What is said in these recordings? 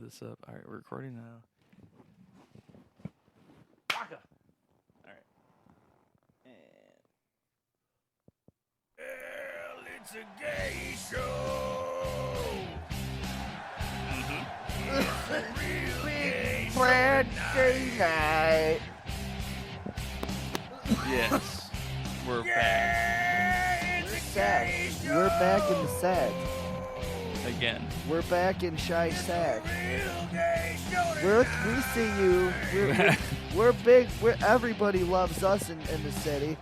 this up. All right, we're recording now. Waka! All right. And... Well, it's a gay show. It's a real gay Brad Gay Night. Yes, we're back We're back in the sack. again. We're back in Shy Sack. We see you. We're big. Everybody loves us in the city.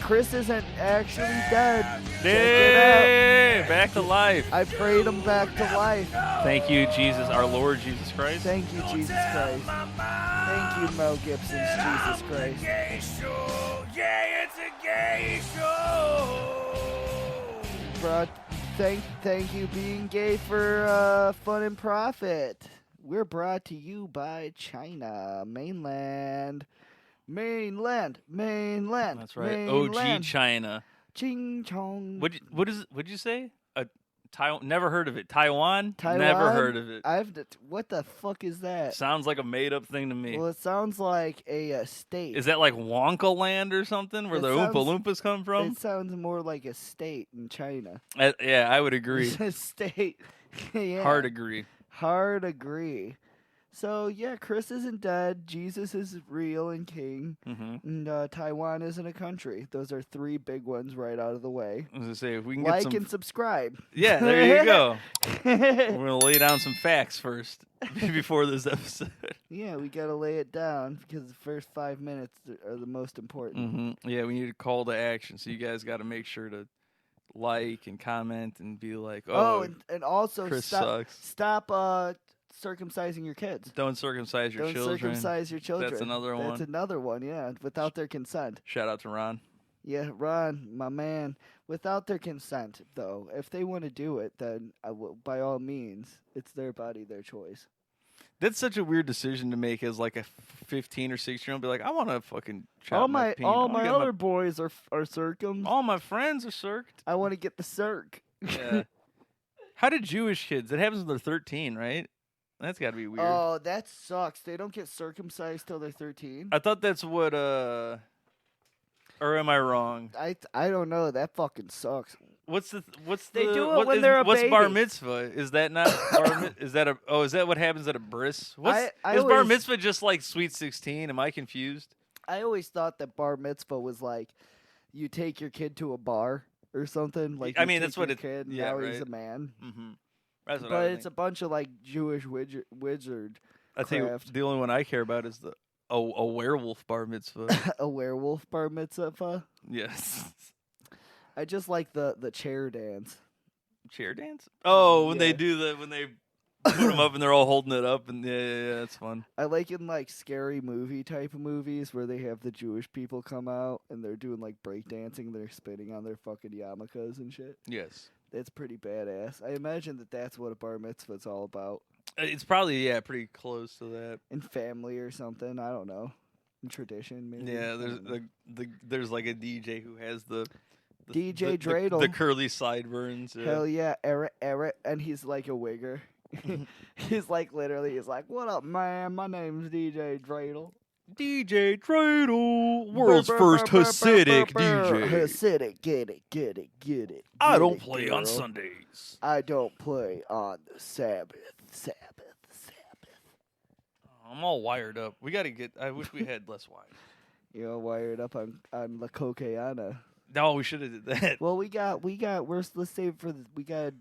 Chris isn't actually dead. Check it out. Back to life. I prayed him back to life. Thank you, Jesus, our Lord Jesus Christ. Thank you, Jesus Christ. Thank you, Mel Gibson's Jesus Christ. Yeah, it's a gay show. Bro, thank you, being gay, for fun and profit. We're brought to you by China, mainland. That's right. Mainland. OG China. Ching chong. What'd you say? Taiwan? Never heard of it. Taiwan? Taiwan? Never heard of it. What the fuck is that? Sounds like a made-up thing to me. Well, it sounds like a state. Is that like Wonka Land or something, where the Oompa Loompas come from? It sounds more like a state in China. Yeah, I would agree. A state. Yeah. Hard agree. Hard agree. So, yeah, Chris isn't dead. Jesus is real and king. Mm-hmm. And Taiwan isn't a country. Those are three big ones right out of the way. I was gonna say, if we can Like get some... and subscribe. Yeah, there you go. We're gonna lay down some facts first before this episode. Yeah, we gotta lay it down because the first 5 minutes are the most important. Mm-hmm. Yeah, we need a call to action, so you guys got to make sure to like and comment and be like, and also Chris stop sucks. Circumcising your kids. Don't circumcise your children. Don't circumcise your children. That's another one. That's another one, yeah, without their consent. Shout out to Ron. Yeah, Ron, my man. Without their consent, though. If they want to do it, then by all means, it's their body, their choice. That's such a weird decision to make as like a 15 or 16-year-old. Be like, I want to fucking chop all my penis. All my other boys are circums. All my friends are circed. I want to get the circ. Yeah. How do Jewish kids? It happens when they're 13, right? That's got to be weird. Oh, that sucks. They don't get circumcised till they're 13. I thought that's what. Or am I wrong? I don't know. That fucking sucks. They do it when they're a what's baby. bar mitzvah? Is that not is that what happens at a bris? Is bar always- mitzvah just like Sweet 16? Am I confused? I always thought that bar mitzvah was like you take your kid to a bar or something. Like I mean, that's what it. Kid, yeah, now right. he's a man. Mm-hmm. That's what But it's a bunch of like Jewish wizard. I think craft. the only one I care about is a werewolf bar mitzvah. A werewolf bar mitzvah. Yes. I just like the chair dance. Chair dance? Oh, when Yeah. when they put them up and they're all holding it up, and yeah, that's fun. I like in like scary movie type of movies where they have the Jewish people come out and they're doing like breakdancing. They're spinning on their fucking yarmulkes and shit. Yes. That's pretty badass. I imagine that's what a bar mitzvah's all about. It's probably pretty close to that. In family or something. I don't know. In tradition, maybe. Yeah, I there's don't know. there's like a DJ who has the DJ Dreidel. the curly sideburns. Yeah. Hell yeah, Eric, and he's like a wigger. He's like what up, man? My name's DJ Dreidel. DJ Dreidel, world's first Hasidic DJ. Hasidic, get it. I don't play on Sundays. I don't play on the Sabbath. I'm all wired up. We gotta get. I wish we had less wine. You're wired up on La Coqueana. No, we should have did that. Well, let's save it for we gotta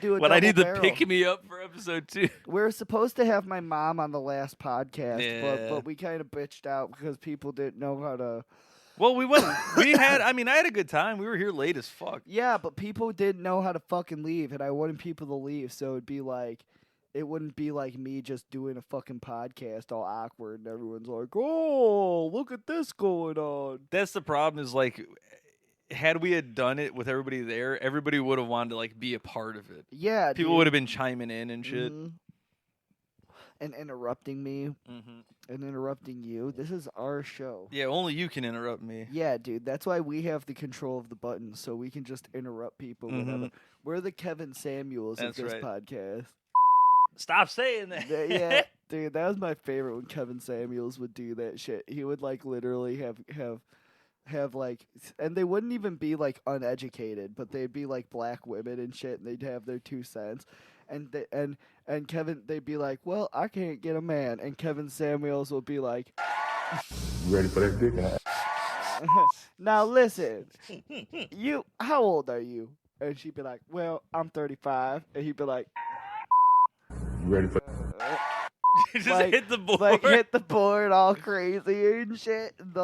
do it. When I need double to barrel. pick me up for episode 2. We're supposed to have my mom on the last podcast, Yeah. but we kind of bitched out because people didn't know how to. Well, we went. I had a good time. We were here late as fuck. Yeah, but people didn't know how to fucking leave, and I wanted people to leave, so it wouldn't be like me just doing a fucking podcast all awkward, and everyone's like, "Oh, look at this going on." That's the problem. Is like, had we had done it with everybody there, everybody would have wanted to like be a part of it. Yeah, people would have been chiming in and shit. Mm-hmm. And interrupting me, and interrupting you. This is our show. Yeah, only you can interrupt me. Yeah, dude. That's why we have the control of the buttons, so we can just interrupt people whenever. We're the Kevin Samuels of this podcast. Stop saying that. Yeah, dude, that was my favorite when Kevin Samuels would do that shit. He would like literally have like, and they wouldn't even be like uneducated, but they'd be like black women and shit, and they'd have their 2 cents, and they'd be like, well, I can't get a man, and Kevin Samuels will be like, You ready for that dick? now listen, how old are you? And she'd be like, well, I'm 35, and he'd be like, You ready for Just like, hit the board. like hit the board all crazy and shit, and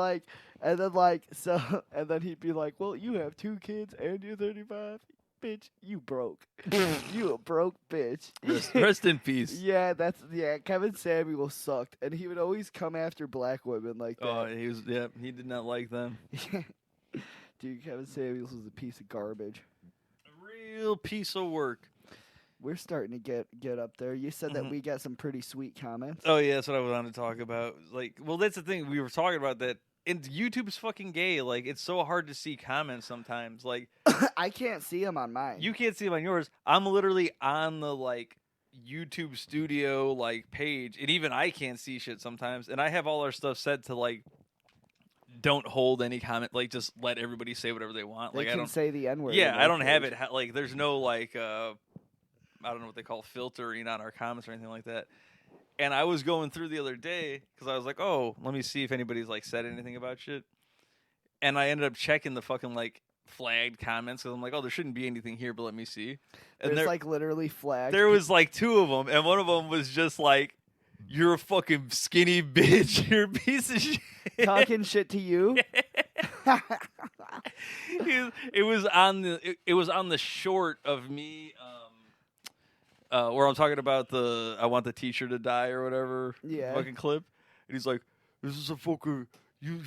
then he'd be like, well, you have 2 kids and you're 35, bitch, you broke. You a broke bitch. Rest in peace. Yeah, Kevin Samuel sucked, and he would always come after black women like that. Oh, he did not like them. Dude, Kevin Samuels was a piece of garbage. A real piece of work. We're starting to get up there. You said that we got some pretty sweet comments. Oh yeah, that's what I wanted to talk about. Like, well, that's the thing we were talking about, that and YouTube's fucking gay. Like, it's so hard to see comments sometimes. Like, I can't see them on mine. you can't see them on yours. I'm literally on the like YouTube Studio like page, and even I can't see shit sometimes. And I have all our stuff set to like don't hold any comment. Like, just let everybody say whatever they want. They Like, I can don't say the N-word. Yeah, on I don't their have page. it. Like, there's no like I don't know what they call filtering on our comments or anything like that. And I was going through the other day because I was like, oh, let me see if anybody's like said anything about shit. And I ended up checking the fucking like flagged comments because I'm like, oh, there shouldn't be anything here, but let me see. And There's like literally flagged. there was like 2 of them, and one of them was just like, "You're a fucking skinny bitch. You're a piece of shit." talking shit to you. It was on the short of me. Where I'm talking about the I want the teacher to die or whatever fucking clip, and he's like, "This is a fucking you're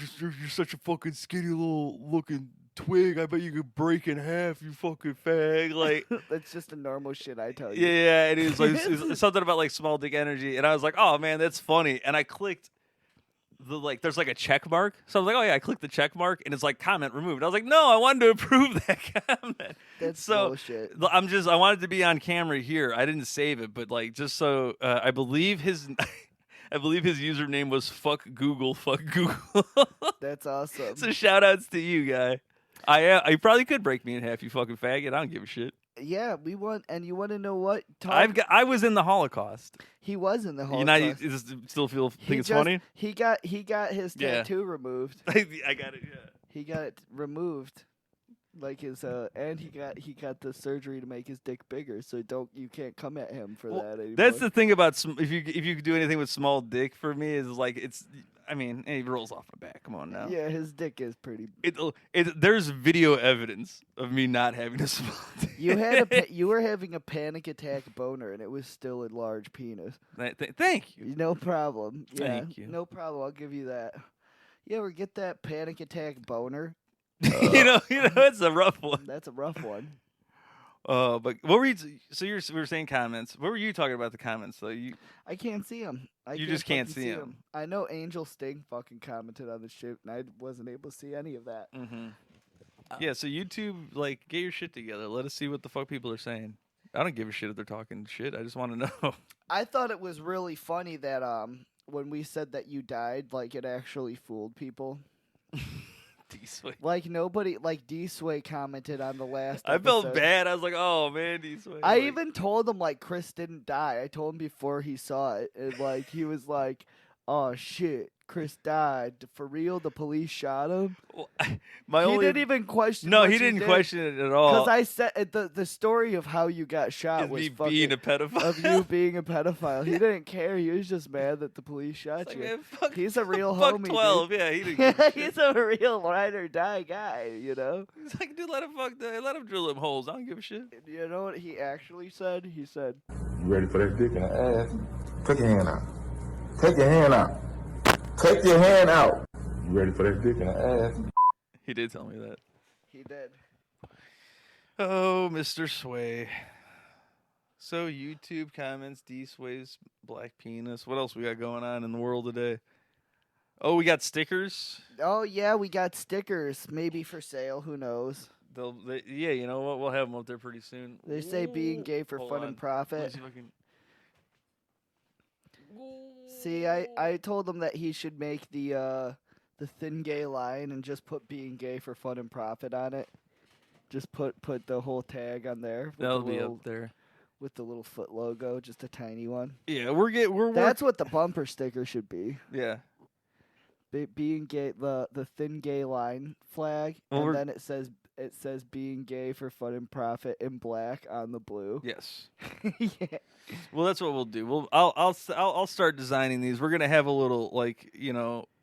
such a fucking skinny little looking twig. I bet you could break in half, you fucking fag." Like, That's just the normal shit I tell you. yeah, and he was like it's something about like small dick energy, and I was like, "Oh man, that's funny," and I clicked. There's like a check mark, so I was like, oh yeah, I clicked the check mark, and it's like comment removed. I was like, no, I wanted to approve that comment. That's so bullshit. I wanted to be on camera here. I didn't save it, but like just so I believe his username was fuck Google. That's awesome. So shout outs to you, guy. I probably could break me in half, you fucking faggot. I don't give a shit. Yeah, we want, and you want to know what? I was in the Holocaust. He was in the Holocaust. You still think it's funny? He got his Yeah. tattoo removed. I got it. Yeah. He got it removed, like his and he got the surgery to make his dick bigger. So you can't come at him for that anymore. That's the thing about if you could do anything with small dick for me is like it rolls off my back. Come on now. Yeah, his dick is pretty. There's video evidence of me not having a small dick. You were having a panic attack boner, and it was still a large penis. Thank you. No problem. Yeah, Thank you. No problem. I'll give you that. You ever get that panic attack boner? you know, it's a rough one. That's a rough one. But what were you? So we were saying comments. What were you talking about the comments? So I can't see them. You just can't see them. 'em. I know Angel Sting fucking commented on the shit, and I wasn't able to see any of that. Mm-hmm. Yeah. So YouTube, like, get your shit together. Let us see what the fuck people are saying. I don't give a shit if they're talking shit. I just want to know. I thought it was really funny that when we said that you died, like it actually fooled people. D-Sway. Like nobody, like D-Sway commented on the last. I felt episode. bad. I was like, oh man, D-Sway. I even told him like Chris didn't die. I told him before he saw it, and like he was like, "Oh shit, Chris died for real. The police shot him." Well, he didn't even question. No, what he you didn't did. question it at all. Because I said the story of how you got shot Is was me fucking being a pedophile. of you being a pedophile. He didn't care. He was just mad that the police shot Like, you. man, fuck, He's a real fuck homie. 12. Dude. Yeah, he didn't. Give a shit. He's a real ride or die guy. You know. He's like, dude, let him drill them holes. I don't give a shit. You know what he actually said? He said, You ready for that dick in the ass? Take your hand out. Take your hand out. Take your hand out. You ready for that dick in the ass? He did tell me that. he did. Oh, Mr. Sway. So YouTube comments, D-Sway's black penis. What else we got going on in the world today? Oh, we got stickers. Oh yeah, we got stickers. Maybe for sale. Who knows? Yeah, you know what? We'll have them up there pretty soon. They say being gay for Hold fun on. and Let me profit. see if I can- See, I told him that he should make the thin gay line and just put being gay for fun and profit on it. Just put the whole tag on there. That'll be up there with the little foot logo, just a tiny one. Yeah, That's what the bumper sticker should be. Yeah. Being gay, the thin gay line flag, and then it says being gay for fun and profit in black on the blue. Yes. Yeah. Well, that's what we'll do. I'll start designing these. We're gonna have a little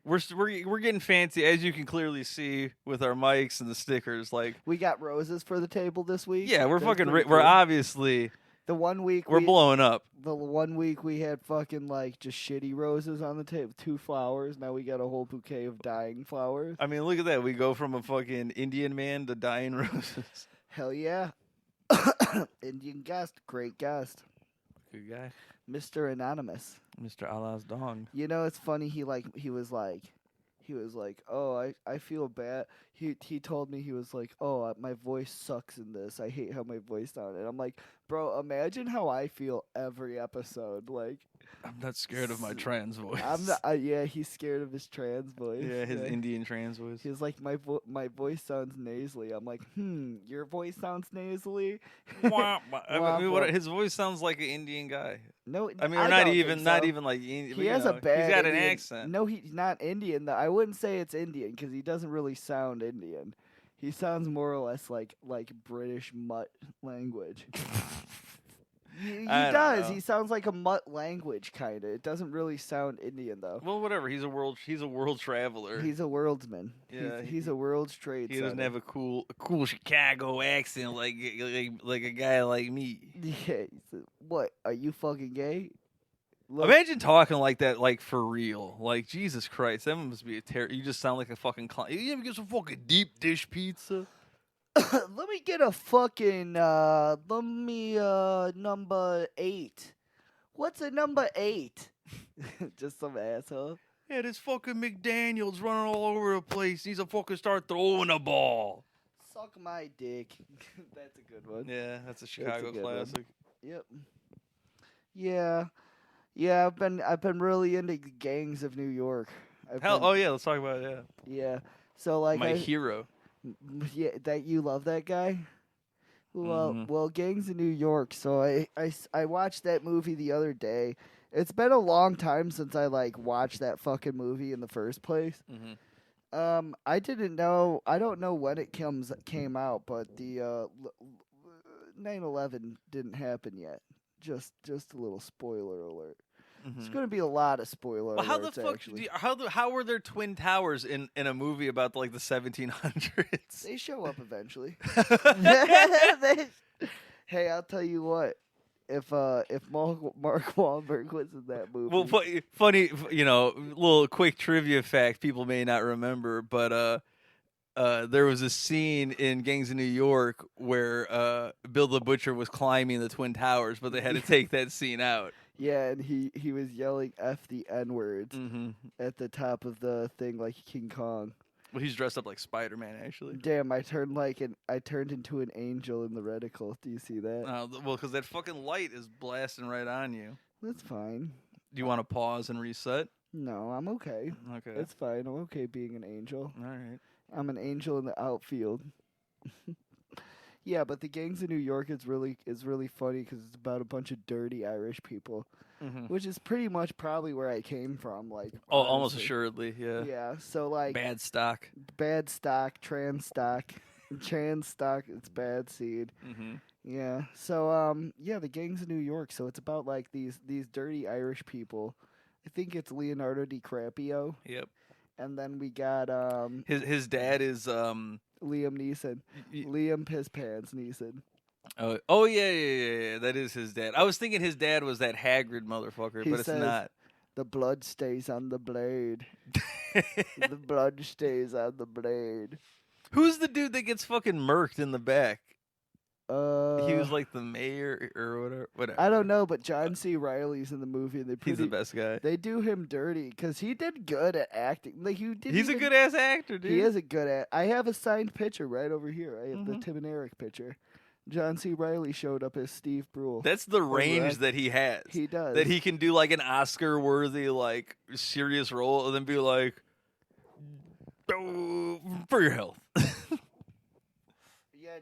we're getting fancy, as you can clearly see with our mics and the stickers. Like, we got roses for the table this week. Yeah, we're we're obviously. The 1 week we're blowing up. The 1 week we had fucking just shitty roses on the table, 2 flowers. Now we got a whole bouquet of dying flowers. I mean, look at that. We go from a fucking Indian man to dying roses. Hell yeah. Indian guest, great guest. Good guy. Mr. Anonymous. Mr. Allah's dong. You know, it's funny. He was like, oh, I feel bad. He told me, he was like, oh, my voice sucks in this. I hate how my voice sounded. I'm like, bro, imagine how I feel every episode. Like, I'm not scared of my trans voice. I'm not. Yeah, he's scared of his trans voice. Yeah, his Indian trans voice. He's like, my voice sounds nasally. I'm like, your voice sounds nasally. I mean, his voice sounds like an Indian guy. No, I mean, not even like Indian. He has a bad. He's got Indian, an accent. No, he's not Indian. I wouldn't say it's Indian because he doesn't really sound Indian. He sounds more or less like British mutt language. He does. He sounds like a mutt language kind of. It doesn't really sound Indian though. Well, whatever. He's a world traveler. He's a worldsman. Yeah, he's a world trade. He doesn't have a cool Chicago accent like a guy like me. Yeah. What? Are you fucking gay? Look. Imagine talking like that, like for real. Like, Jesus Christ, that must be a You just sound like a fucking clown. You ever get some fucking deep dish pizza? Let me get a fucking, number 8. What's a number 8? Just some asshole. Yeah, this fucking McDaniel's running all over the place. Needs to fucking start throwing a ball. Suck my dick. That's a good one. Yeah, that's a Chicago classic. Yep. Yeah. Yeah, I've been really into Gayngs of New York. Oh yeah, let's talk about it. Yeah. So like my hero. Yeah, that you love that guy. Well, Gayngs of New York. So I watched that movie the other day. It's been a long time since I watched that fucking movie in the first place. Mm-hmm. I didn't know. I don't know when it came out, but the 9/11 didn't happen yet. Just a little spoiler alert. Mm-hmm. There's going to be a lot of spoiler alerts. How the fuck? How were there twin towers in a movie about the 1700s? They show up eventually. Hey, I'll tell you what. If Mark Wahlberg was in that movie. Well, funny, little quick trivia fact people may not remember, but there was a scene in Gangs of New York where Bill the Butcher was climbing the Twin Towers, but they had to take that scene out. Yeah, and he was yelling F the N-words at the top of the thing like King Kong. Well, he's dressed up like Spider-Man, actually. Damn, I turned into an angel in the reticle. Do you see that? Well, because that fucking light is blasting right on you. That's fine. Do you want to pause and reset? No, I'm okay. Okay. It's fine. I'm okay being an angel. All right. I'm an angel in the outfield. Yeah, but the Gangs of New York is really funny because it's about a bunch of dirty Irish people, which is pretty much probably where I came from. Almost assuredly, yeah. Yeah, so bad stock, trans stock, it's bad seed. Mm-hmm. Yeah, so the Gangs of New York. So it's about these dirty Irish people. I think it's Leonardo DiCaprio. Yep. And then we got his dad is Liam Neeson. Liam Piss Pants Neeson. Oh yeah. That is his dad. I was thinking his dad was that Hagrid motherfucker, but it's not. The blood stays on the blade. The blood stays on the blade. Who's the dude that gets fucking murked in the back? He was the mayor or whatever. I don't know, but John C. Reilly's in the movie. And he's the best guy. They do him dirty because he did good at acting. He's a good ass actor, dude. He is a good I have a signed picture right over here. I have the Tim and Eric picture. John C. Reilly showed up as Steve Brule. That's the range that he has. He does. That he can do like an Oscar-worthy, like serious role, and then be like, "Oh, for your health." Yeah,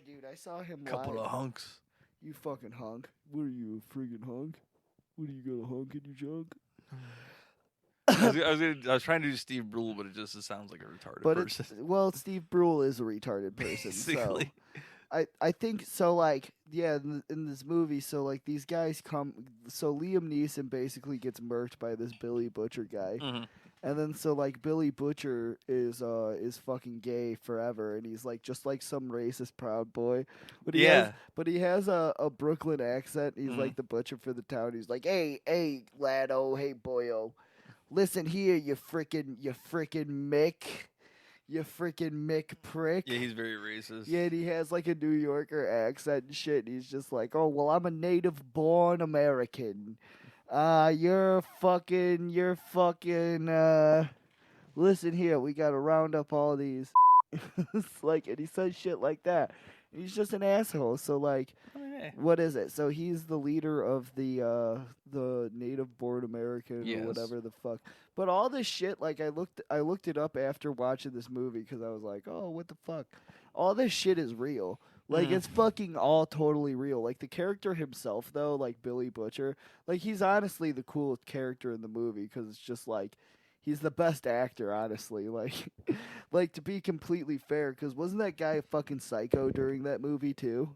dude, I saw him Couple live. of hunks. You fucking hunk. What are you, a friggin' hunk? What do you got a hunk in your junk? I was trying to do Steve Brule, but it sounds like a retarded person. Steve Brule is a retarded person. Basically. So I think so. Like, yeah, in this movie, so like these guys come. So Liam Neeson basically gets murked by this Billy Butcher guy, and then so like Billy Butcher is fucking gay forever, and he's like just like some racist Proud Boy, but he has a Brooklyn accent. He's like the butcher for the town. He's like, hey laddo, hey boyo. Listen here, you frickin' Mick. You frickin' Mick prick. Yeah, he's very racist. Yeah, and he has like a New Yorker accent and shit. And he's just like, oh, well, I'm a native-born American. You're fucking, listen here, we gotta round up all these. It's like, and he says shit like that. He's just an asshole. So like, what is it? So he's the leader of the native-born American or whatever the fuck. But all this shit, like I looked it up after watching this movie because I was like, oh, what the fuck? All this shit is real. Like it's fucking all totally real. Like the character himself, though, like Billy Butcher, like he's honestly the coolest character in the movie because it's just like. He's the best actor, honestly. Like to be completely fair, because wasn't that guy a fucking psycho during that movie too?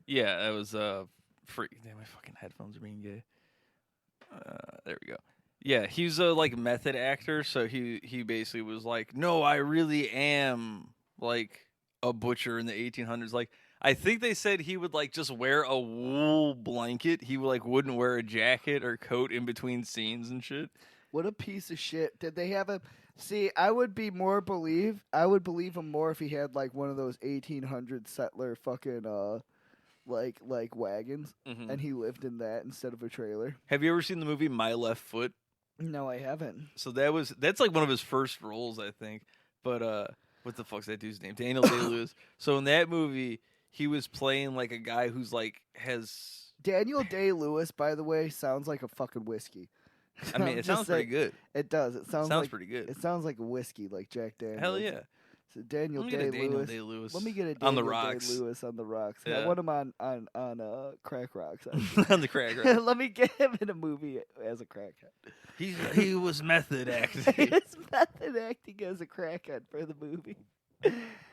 Yeah, it was free. Damn, my fucking headphones are being gay. There we go. Yeah, he's a like method actor, so he basically was like, no, I really am like a butcher in the 1800s. Like, I think they said he would like just wear a wool blanket. He like wouldn't wear a jacket or coat in between scenes and shit. What a piece of shit. Did they have him? See, I would believe him more if he had like one of those 1800 settler fucking like wagons and he lived in that instead of a trailer. Have you ever seen the movie My Left Foot? No, I haven't. So that's like one of his first roles, I think. But what the fuck's that dude's name? Daniel Day-Lewis. So in that movie, he was playing like a guy who's like has Daniel Day-Lewis, by the way, sounds like a fucking whiskey. I mean, it sounds pretty good. It does. It sounds like, pretty good. It sounds like a whiskey, like Jack Daniels. Hell yeah. So Daniel Day-Lewis. Let me get a Daniel on the rocks. Day-Lewis on the rocks. Yeah. I want him on crack rocks. On the crack rocks. Let me get him in a movie as a crackhead. He was method acting. He was method acting as a crackhead for the movie.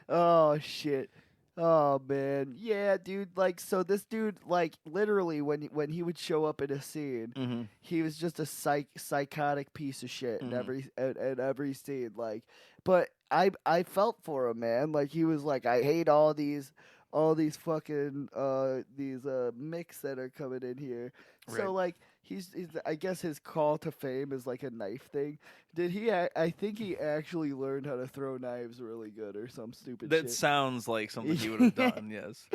Oh shit. Oh man, yeah, dude. Like, so this dude, like, literally, when he would show up in a scene, he was just a psychotic piece of shit in every scene. Like, but I felt for him, man. Like, he was like, I hate all these fucking these mix that are coming in here. Right. So like, he's I guess his call to fame is like a knife thing. Did he? I think he actually learned how to throw knives really good or some stupid shit. That sounds like something he would have done. Yes.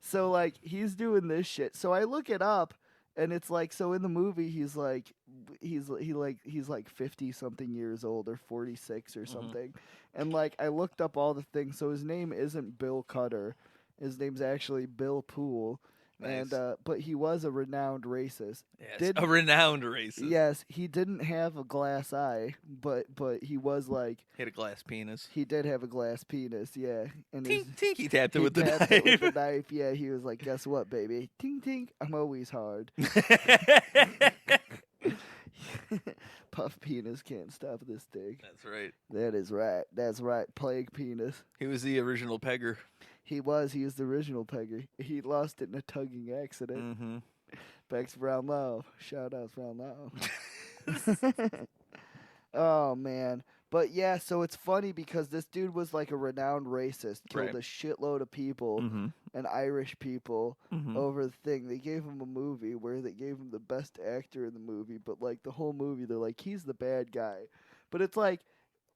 So like, he's doing this shit. So I look it up, and it's like, so in the movie he's like 50 something years old or 46 or something, and like I looked up all the things. So his name isn't Bill Cutter. His name's actually Bill Poole. Nice. And but he was a renowned racist. Yes, a renowned racist. Yes, he didn't have a glass eye, but he was like, he had a glass penis. He did have a glass penis, yeah. And tink, he tapped it with the knife. Yeah, he was like, guess what, baby? Tink tink, I'm always hard. Puff penis can't stop this dick. That's right. That is right. That's right. Plague penis. He was the original pegger. He was the original pegger. He lost it in a tugging accident. Back to Brown Love. Shout out Brown Love. Oh, man. But yeah, so it's funny because this dude was like a renowned racist, killed a shitload of people and Irish people over the thing. They gave him a movie where they gave him the best actor in the movie, but like the whole movie, they're like, he's the bad guy. But it's like,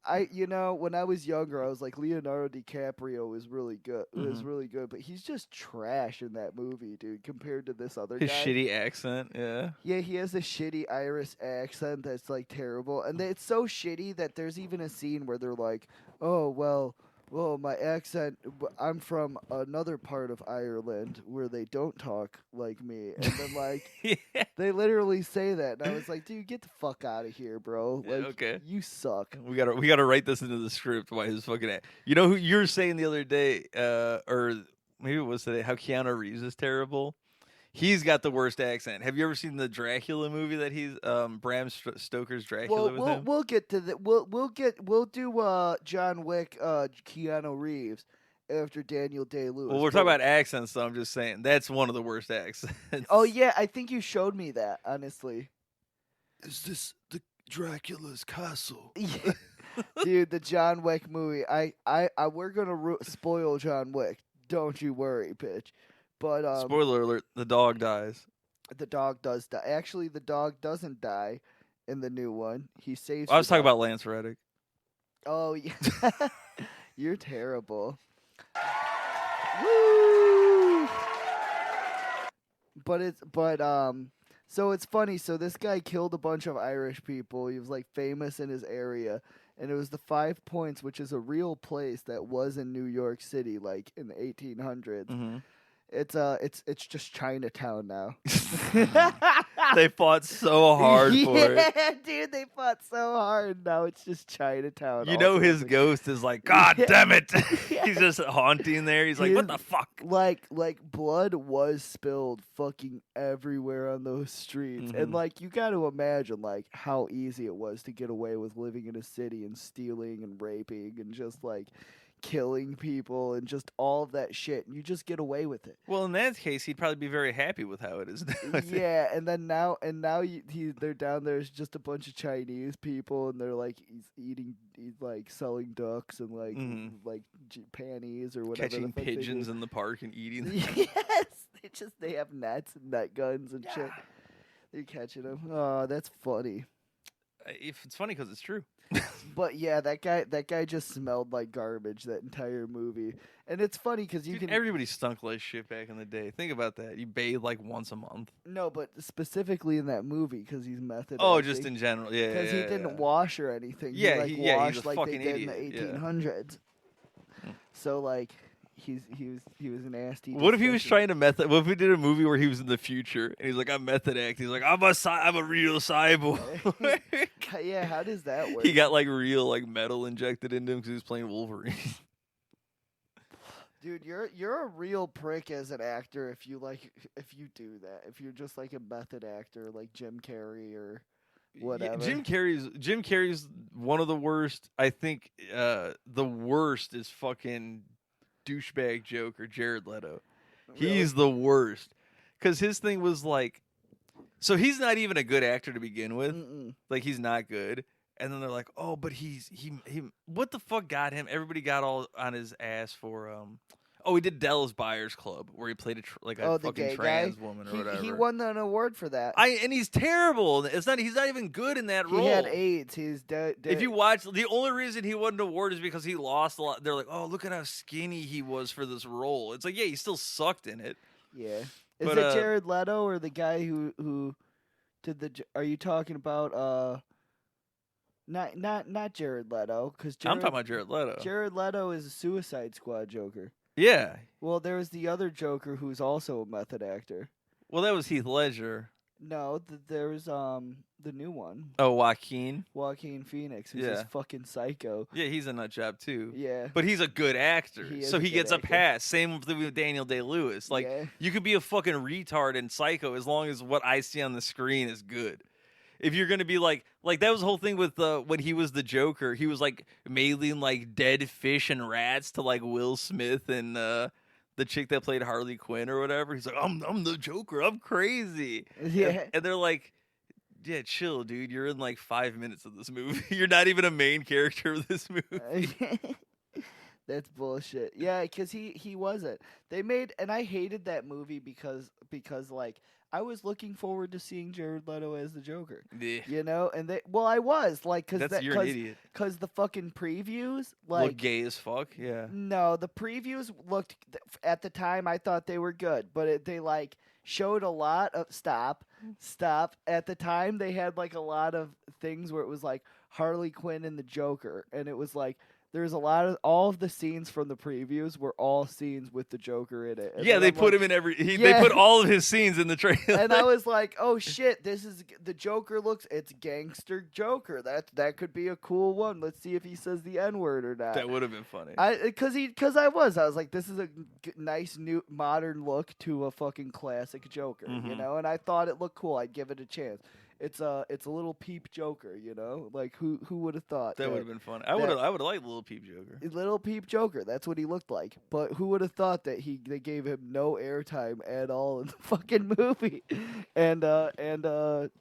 when I was younger, I was like, Leonardo DiCaprio was really good. It was really good, but he's just trash in that movie, dude, compared to this other guy. His shitty accent, yeah. Yeah, he has a shitty Irish accent that's like terrible. And it's so shitty that there's even a scene where they're like, oh, well, Well, my accent, I'm from another part of Ireland where they don't talk like me. And then, like, Yeah. they literally say that. And I was like, dude, get the fuck out of here, bro. Yeah, Like, okay. you suck. We gotta write this into the script. Why his fucking you know who you were saying the other day, or maybe it was today, how Keanu Reeves is terrible. He's got the worst accent. Have you ever seen the Dracula movie that he's Bram Stoker's Dracula with him? We'll get to that. We'll do John Wick, Keanu Reeves after Daniel Day-Lewis. Well, we're talking about accents, so I'm just saying that's one of the worst accents. Oh yeah, I think you showed me that. Honestly, is this the Dracula's castle? Dude, the John Wick movie. We're gonna spoil John Wick. Don't you worry, bitch. But spoiler alert: the dog dies. The dog does die. Actually, the dog doesn't die in the new one. He saves. I was talking about Lance Reddick. Oh yeah, you're terrible. Woo! So it's funny. So this guy killed a bunch of Irish people. He was like famous in his area, and it was the 5 Points, which is a real place that was in New York City, like in the 1800s. Mm-hmm. It's just Chinatown now. They fought so hard for it. Yeah, dude, they fought so hard. Now it's just Chinatown. You know his ghost is like, God damn it! He's just haunting there. He's like, what the fuck? Like blood was spilled fucking everywhere on those streets, and like you got to imagine like how easy it was to get away with living in a city and stealing and raping and just like killing people and just all of that shit, and you just get away with it. Well, in that case, he'd probably be very happy with how it is now. Yeah, and then now they're down there. It's just a bunch of Chinese people, and they're like he's like selling ducks and like panties or whatever. Catching pigeons in the park and eating them. Yes, they have nets and net guns and shit. They're catching them. Oh, that's funny. If it's funny because it's true. But yeah, that guy just smelled like garbage that entire movie, and it's funny because everybody stunk like shit back in the day. Think about that. You bathe like once a month. No, but specifically in that movie because he's method. Oh, just in general, yeah. Because he didn't wash or anything. Yeah, he he's washed a like fucking they did idiot. in the 1800s. So like he was nasty. What if he was trying to method? What if we did a movie where he was in the future and he's like, I'm method act. He's like, I'm a real cyborg. Yeah, how does that work? He got like real like metal injected into him because he was playing Wolverine. Dude, you're a real prick as an actor if you do that. If you're just like a method actor like Jim Carrey or whatever. Yeah, Jim Carrey's one of the worst. I think the worst is fucking douchebag Joker, Jared Leto. Really? He's the worst. Because his thing was like, so he's not even a good actor to begin with. Like, he's not good. And then they're like, oh, but he what the fuck got him? Everybody got all on his ass for, he did Dallas Buyers Club, where he played a fucking trans woman or whatever. He won an award for that. And he's terrible. He's not even good in that role. He had AIDS. He's dead. If you watch, the only reason he won an award is because he lost a lot. They're like, oh, look at how skinny he was for this role. It's like, yeah, he still sucked in it. Yeah. Is it Jared Leto or the guy who did the? Are you talking about not Jared Leto? Because I'm talking about Jared Leto. Jared Leto is a Suicide Squad Joker. Yeah. Well, there was the other Joker who's also a method actor. Well, that was Heath Ledger. No, there was the new one. Oh, Joaquin Phoenix, who's this fucking psycho. Yeah, he's a nut job too. Yeah, but he's a good actor, so he gets a pass. Same with Daniel Day-Lewis. Like, you could be a fucking retard and psycho as long as what I see on the screen is good. If you're gonna be like that was the whole thing with when he was the Joker, he was like mailing like dead fish and rats to like Will Smith and the chick that played Harley Quinn or whatever. He's like, I'm the Joker, I'm crazy. Yeah, and they're like, yeah, chill, dude. You're in like 5 minutes of this movie. You're not even a main character of this movie. That's bullshit. Yeah, because he wasn't. They made, and I hated that movie because like I was looking forward to seeing Jared Leto as the Joker. Yeah. You know, and I was like, you're an idiot. Because the fucking previews like look gay as fuck. Yeah. No, the previews looked at the time. I thought they were good, but they like showed a lot of stop. At the time, they had like a lot of things where it was like Harley Quinn and the Joker, and it was like there's all of the scenes from the previews were all scenes with the Joker in it. And yeah, they put him in they put all of his scenes in the trailer. And I was like, oh shit, this is the Joker it's gangster Joker. That could be a cool one. Let's see if he says the N-word or not. That would have been funny. Because I was like, this is a nice new modern look to a fucking classic Joker, you know. And I thought it looked cool. I'd give it a chance. It's a little Peep Joker, you know. Like who would have thought that would have been fun? I would have liked Little Peep Joker. Little Peep Joker. That's what he looked like. But who would have thought that they gave him no airtime at all in the fucking movie, and the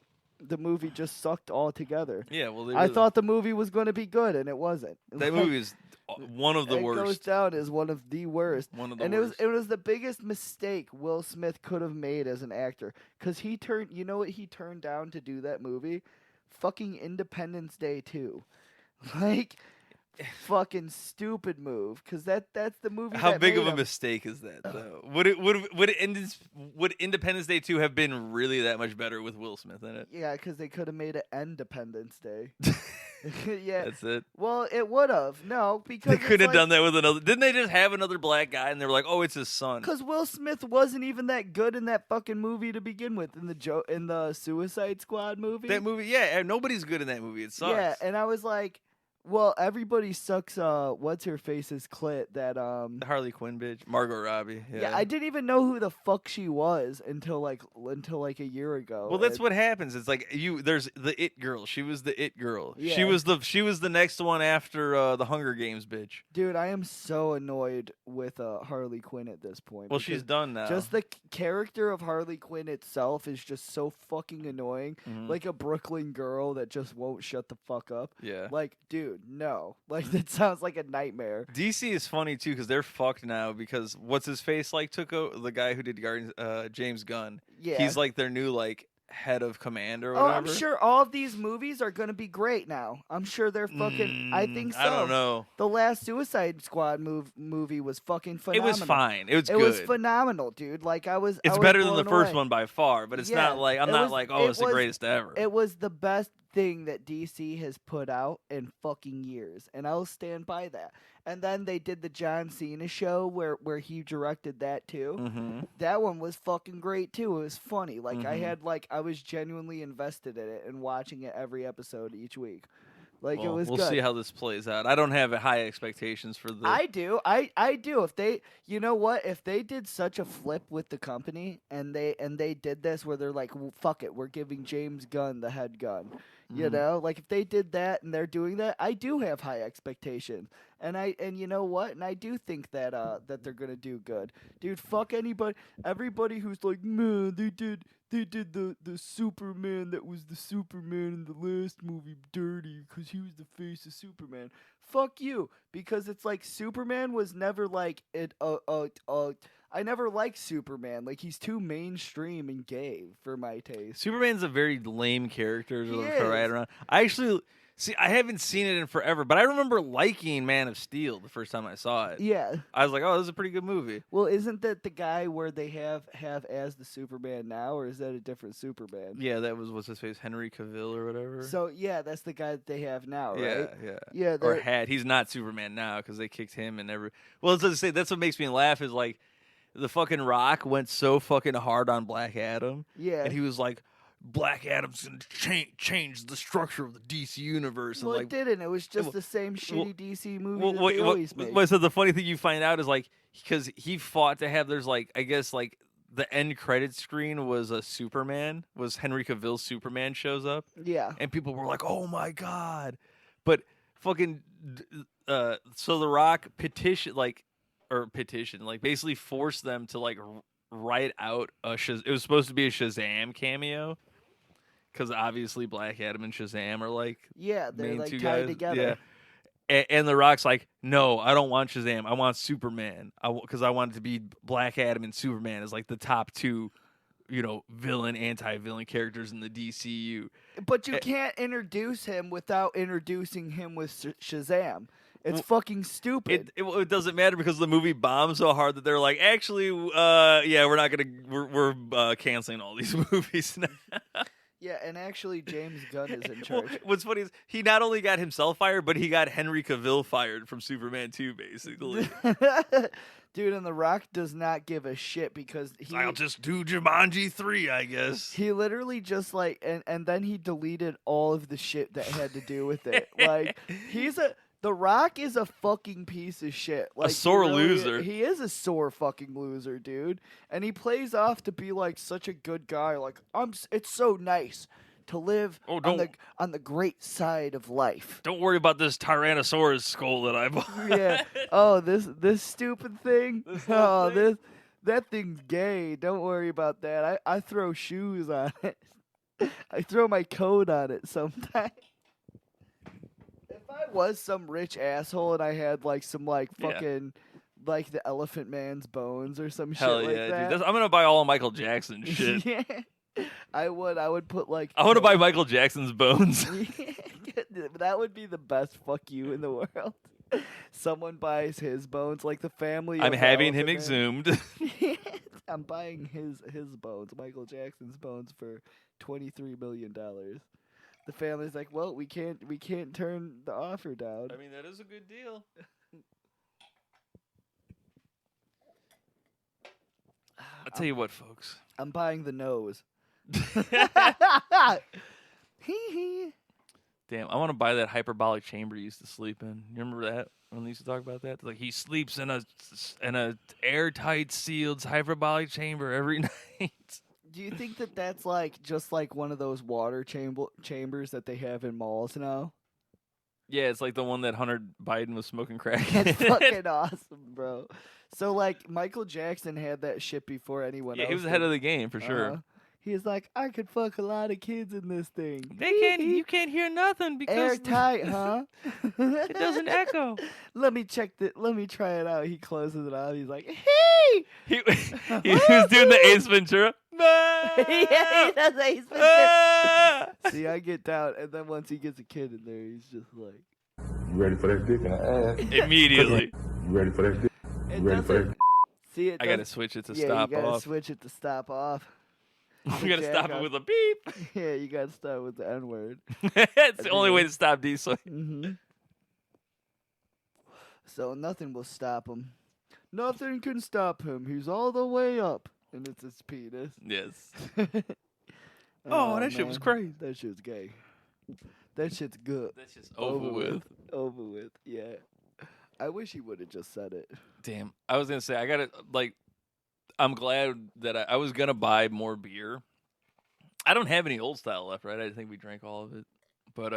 movie just sucked altogether. Yeah, well, I thought the movie was going to be good, and it wasn't. That movie is one of the worst. It goes down as one of the worst. One of the worst. It was the biggest mistake Will Smith could have made as an actor, because you know what he turned down to do that movie? Fucking Independence Day 2. Like, fucking stupid move, because that's the movie. How big of a mistake is that, though? Would Independence Day 2 have been really that much better with Will Smith in it? Yeah, because they could have made it Independence Day. Yeah, that's it. Well, it would have. No, because they couldn't have done that with another. Didn't they just have another black guy and they were like, "Oh, it's his son"? Because Will Smith wasn't even that good in that fucking movie to begin with. In the Suicide Squad movie. That movie, yeah, nobody's good in that movie. It sucks. Yeah, and I was like, well, everybody sucks. What's her face's clit? That the Harley Quinn bitch, Margot Robbie. Yeah, I didn't even know who the fuck she was until like a year ago. Well, that's what happens. It's like there's the It girl. She was the It girl. Yeah. She was the next one after the Hunger Games bitch. Dude, I am so annoyed with Harley Quinn at this point. Well, she's done now. Just the character of Harley Quinn itself is just so fucking annoying. Mm-hmm. Like a Brooklyn girl that just won't shut the fuck up. Yeah. Like, dude. No, like that sounds like a nightmare. DC is funny too because they're fucked now because what's his face took over the guy who did Guardians, James Gunn. Yeah, he's like their new head of command or whatever. Oh, I'm sure all of these movies are gonna be great now. I'm sure they're fucking. I think so. I don't know. The last Suicide Squad movie was fucking phenomenal. It was fine. It was good. It was phenomenal, dude. Like It's better than the first one by far, but it's not like I'm not like it's the greatest ever. It was the best thing that DC has put out in fucking years, and I'll stand by that. And then they did the John Cena show where he directed that too. Mm-hmm. That one was fucking great too. It was funny. Like I was genuinely invested in it and watching it every episode each week. Like it was. We'll good. see how this plays out. I don't have high expectations for the. I do. I do. If they, you know what? If they did such a flip with the company and they did this where they're like, well, fuck it, we're giving James Gunn the head gun. You know, like if they did that and they're doing that, I do have high expectations. And you know what? And I do think that that they're gonna do good. Dude, fuck everybody who's like, man, they did the Superman that was the Superman in the last movie dirty because he was the face of Superman. Fuck you, because it's like Superman was never like I never liked Superman. Like, he's too mainstream and gay for my taste. Superman's a very lame character to ride around. I haven't seen it in forever, but I remember liking Man of Steel the first time I saw it. Yeah. I was like, oh, this is a pretty good movie. Well, isn't that the guy where they have as the Superman now, or is that a different Superman? Yeah, that was, what's his face, Henry Cavill or whatever? So, yeah, that's the guy that they have now, right? Yeah. Or had. He's not Superman now because they kicked him and every... Well, that's what makes me laugh is like, the fucking Rock went so fucking hard on Black Adam. Yeah. And he was like, Black Adam's going to change the structure of the DC universe. Well, and it didn't. It was just the same shitty DC movie that they always make. So the funny thing you find out is, like, because he fought to have, there's, like, I guess, like, the end credit screen was a Superman, was Henry Cavill's Superman shows up. Yeah. And people were like, oh, my God. But fucking, so the Rock petition, basically forced them to, like, write out it was supposed to be a Shazam cameo because obviously Black Adam and Shazam are like they're main like two tied guys. together. Yeah, and the Rock's like, no, I don't want Shazam. I want Superman. Because I want it to be Black Adam and Superman as like the top two, villain, anti-villain characters in the DCU. But you can't introduce him without introducing him with Shazam. It's fucking stupid. It doesn't matter because the movie bombed so hard that they're like, actually, we're not gonna, we're canceling all these movies now. Yeah, and actually, James Gunn is in charge. Well, what's funny is he not only got himself fired, but he got Henry Cavill fired from Superman 2, basically. Dude, and The Rock does not give a shit because I'll just do Jumanji 3, I guess. He literally just like, and then he deleted all of the shit that had to do with it. Like, The Rock is a fucking piece of shit. Like, a sore loser. He is a sore fucking loser, dude. And he plays off to be like such a good guy. Like, it's so nice to live on the great side of life. Don't worry about this Tyrannosaurus skull that I bought. Yeah. Oh, this stupid thing. That thing's gay. Don't worry about that. I throw shoes on it. I throw my coat on it sometimes. If I was some rich asshole and I had like some like fucking like the Elephant Man's bones or some Hell shit like that. Dude. I'm gonna buy all of Michael Jackson shit. Yeah. I would put like I want to buy Michael Jackson's bones. That would be the best fuck you in the world. Someone buys his bones, like the family. I'm having him exhumed. I'm buying his bones, Michael Jackson's bones, for $23 million. The family's like, well, we can't turn the offer down. I mean, that is a good deal. I'll tell you what, folks. I'm buying the nose. Damn, I want to buy that hyperbolic chamber you used to sleep in. You remember that when they used to talk about that? Like, he sleeps in a airtight sealed hyperbolic chamber every night. Do you think that that's like just like one of those water chambers that they have in malls now? Yeah, it's like the one that Hunter Biden was smoking crack. That's fucking awesome, bro. So like Michael Jackson had that shit before anyone else. Yeah, he was ahead of the game for sure. He was like, I could fuck a lot of kids in this thing. You can't hear nothing because airtight, huh? It doesn't echo. Let me try it out. He closes it out. He's like, hey! He was doing the Ace Ventura. Yeah, he does Ace Ventura. See, I get down, and then once he gets a kid in there, he's just like, You ready for that dick in the ass? Immediately. You ready for that dick? You ready for that? See, I gotta switch it to stop off. Yeah, you gotta switch it to stop off. You gotta stop it with a beep. Yeah, you gotta start with the N-word. It's the only way to stop diesel. Mm-hmm. So nothing will stop him. Nothing can stop him. He's all the way up. And it's his penis. Yes. Oh, that shit was crazy. That shit's gay. That shit's good. That's just over with. Over with, yeah. I wish he would have just said it. Damn. I was gonna say, I gotta, like, I'm glad that I was gonna buy more beer. I don't have any old style left, right? I think we drank all of it. But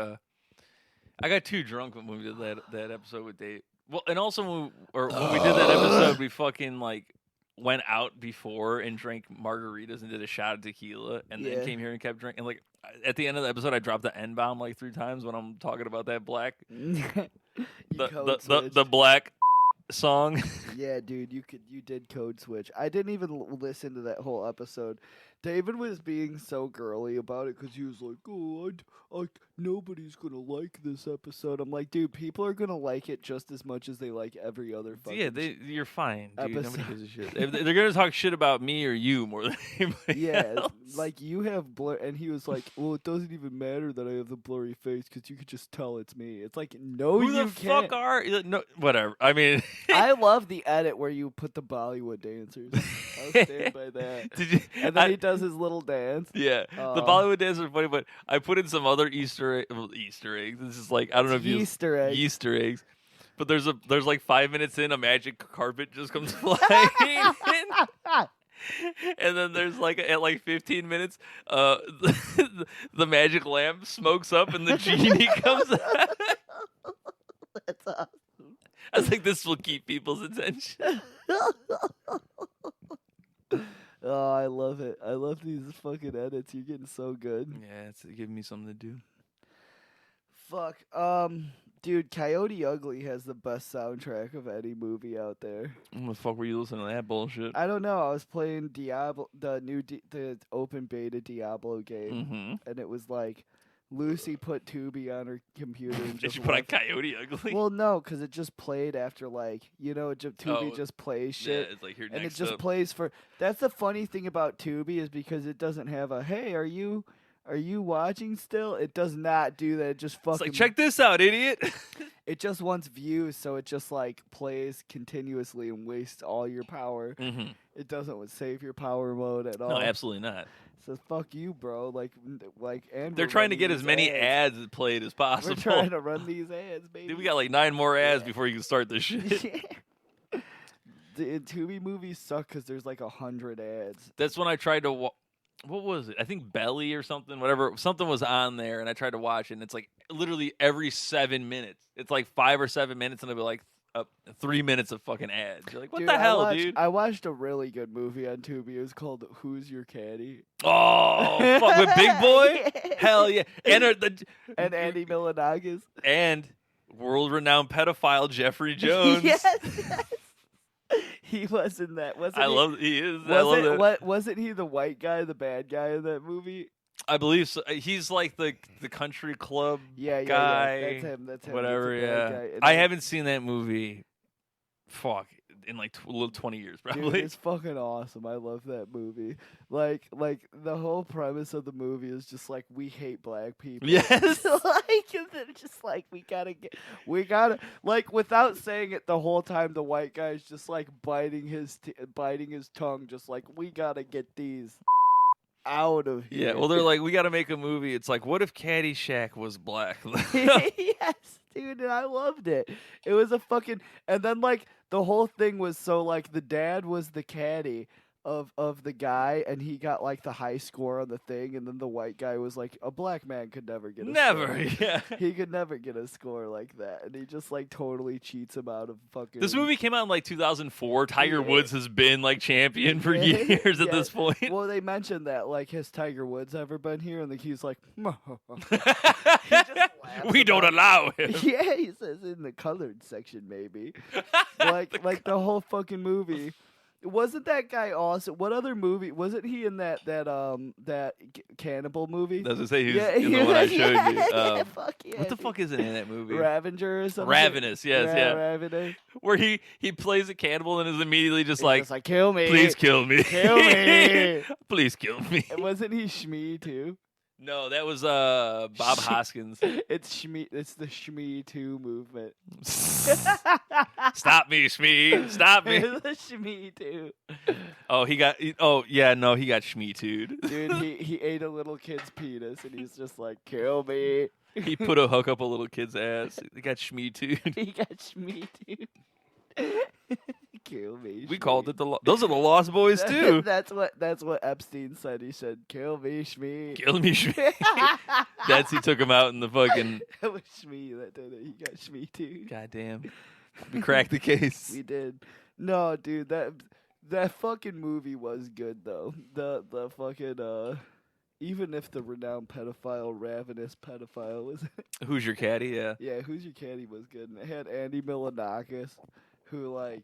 I got too drunk when we did that episode with Dave. Well, and also when we did that episode, we fucking like went out before and drank margaritas and did a shot of tequila, and then came here and kept drinking. And like at the end of the episode, I dropped the N-bomb like 3 times when I'm talking about that black, the black song. Yeah, dude, you did code switch. I didn't even listen to that whole episode. David was being so girly about it because he was like, "Oh, nobody's gonna like this episode." I'm like, dude, people are gonna like it just as much as they like every other fucking. Yeah, you're fine, dude. Episode. Nobody gives a shit. They're gonna talk shit about me or you more than anybody else. Like you have blur, and he was like, "Well, it doesn't even matter that I have the blurry face because you could just tell it's me." It's like, no, who you the can't. fuck are no? Whatever. I mean, I love the edit where you put the Bollywood dancers. I'll stand by that. And then he does his little dance. Yeah, the Bollywood dances are funny, but I put in some other Easter eggs. This is like, I don't know if you Easter eggs. But there's like 5 minutes in, a magic carpet just comes flying in. And then there's like at like 15 minutes, the magic lamp smokes up and the genie comes out. That's awesome. I was like, this will keep people's attention. Oh, I love it. I love these fucking edits. You're getting so good. Yeah, it's giving me something to do. Fuck. Dude, Coyote Ugly has the best soundtrack of any movie out there. What the fuck were you listening to that bullshit? I don't know. I was playing Diablo, the open beta Diablo game, and it was like Lucy put Tubi on her computer and Did you put on Coyote Ugly? Well, no, because it just played after like Tubi just plays shit. Yeah, it's like here and next it just up. plays for. That's the funny thing about Tubi is because it doesn't have a hey, are you Are you watching still? It does not do that. It just fucking. It's like, check this out, idiot. It just wants views, so it just like plays continuously and wastes all your power. Mm-hmm. It doesn't save your power mode at all. No, absolutely not. Says fuck you, bro. And they're trying to get as many ads played as possible. We're trying to run these ads, baby. Dude, we got like 9 more ads before you can start this shit. Yeah. The Tubi movies suck because there's like 100 ads. That's when I tried to. What was it? I think Belly or something. Whatever. Something was on there, and I tried to watch it. And it's like literally every 7 minutes. It's like 5 or 7 minutes, and it'll be like 3 minutes of fucking ads. You're like, what the hell, dude? I watched a really good movie on Tubi. It was called Who's Your Caddy? Oh, fuck, with Big Boy? Yeah. Hell yeah. And Andy Milonakis. And world-renowned pedophile Jeffrey Jones. Yes. He was in that, wasn't he? He is. I love that. Wasn't he the white guy, the bad guy in that movie? I believe so. He's like the country club guy. Yeah. That's him. Whatever, yeah. I haven't seen that movie, in like 20 years, probably. Dude, it's fucking awesome. I love that movie. Like the whole premise of the movie is just like, we hate black people. Yes. And they're just like, we gotta, like, without saying it the whole time, the white guy's just like biting his tongue, just like, we gotta get these out of here. Yeah, well, they're like, we gotta make a movie. It's like, what if Caddyshack was black? Yes, dude, and I loved it. It was a fucking, and then like the whole thing was so like the dad was the caddy of the guy, and he got like the high score on the thing, and then the white guy was like, a black man could never get a score. Yeah. He could never get a score like that, and he just like totally cheats him out of fucking. This movie came out in like 2004. Tiger Woods has been like champion for years at this point. Well, they mentioned that, like, has Tiger Woods ever been here? And he's like, he just we don't allow him. Yeah, he says in the colored section, maybe. like the whole fucking movie. Wasn't that guy awesome? What other movie wasn't he in? That cannibal movie? Does it say he's in the one I showed you? Fuck yeah, what the fuck is it in that movie? Ravenger or something? Ravenous, yes, yeah. Ravenous. Where he plays a cannibal and is immediately just like, kill me. Please kill me. Kill me. Please kill me. And wasn't he Shmee too? No, that was Bob Hoskins. It's Shmee. It's the Shmee 2 movement. Stop me, Shmee. Stop me. The Shmee 2. Oh, he got Shmee 2. Dude, he ate a little kid's penis, and he's just like, kill me. He put a hook up a little kid's ass. He got Shmee 2. He got Shmee 2. Kill me. We called it those are the Lost Boys too. That's what Epstein said. He said, "Kill me, Shmee." Kill me, Shmee. He took him out in the fucking. It was Shmee that did it. He got Shmee too. Goddamn. We cracked the case. We did. No, dude, that fucking movie was good though. The fucking even if the renowned pedophile, ravenous pedophile was. Who's Your Caddy? Yeah. Yeah, Who's Your Caddy was good, and it had Andy Milonakis, who like.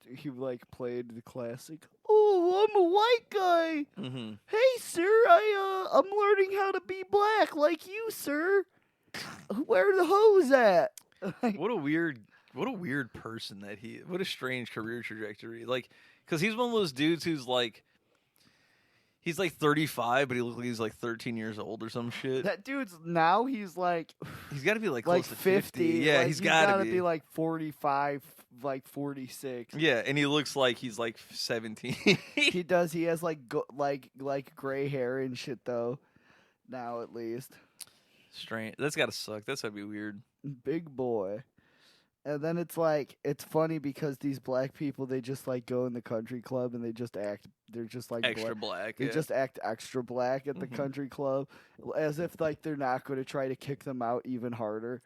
He like played the classic. Oh, I'm a white guy. Mm-hmm. Hey, sir, I'm learning how to be black like you, sir. Where are the hoes at? What a weird person that he. What a strange career trajectory. Like, because he's one of those dudes who's like. He's like 35, but he looks like he's like 13 years old or some shit. That dude's now he's like. He's got to be like close to 50. Yeah, like, he's got to be like 45, like 46. Yeah, and he looks like he's like 17. He does. He has like gray hair and shit though. Now at least. Strange. That's gotta suck. That's gotta be weird. Big boy. And then it's like, it's funny because these black people, they just like go in the country club and they just act, they're just like extra black. They just act extra black at the country club as if like they're not going to try to kick them out even harder.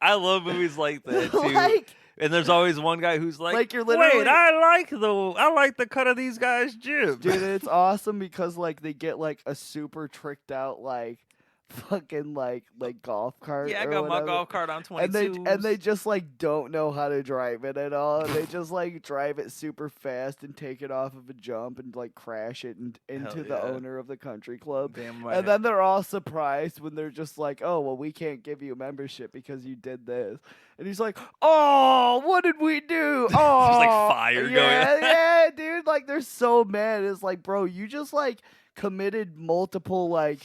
I love movies like that too. And there's always one guy who's like you're literally, wait, I like the cut of these guys' jib. Dude, it's awesome because like they get like a super tricked out like fucking like golf cart. Yeah, I got my golf cart on 22. And they just like don't know how to drive it at all. And they just like drive it super fast and take it off of a jump and like crash it into the owner of the country club. Damn and then they're all surprised when they're just like, "Oh, well, we can't give you a membership because you did this." And he's like, "Oh, what did we do?" Oh, there's like fire going on. Yeah, dude. Like they're so mad. It's like, bro, you just like committed multiple like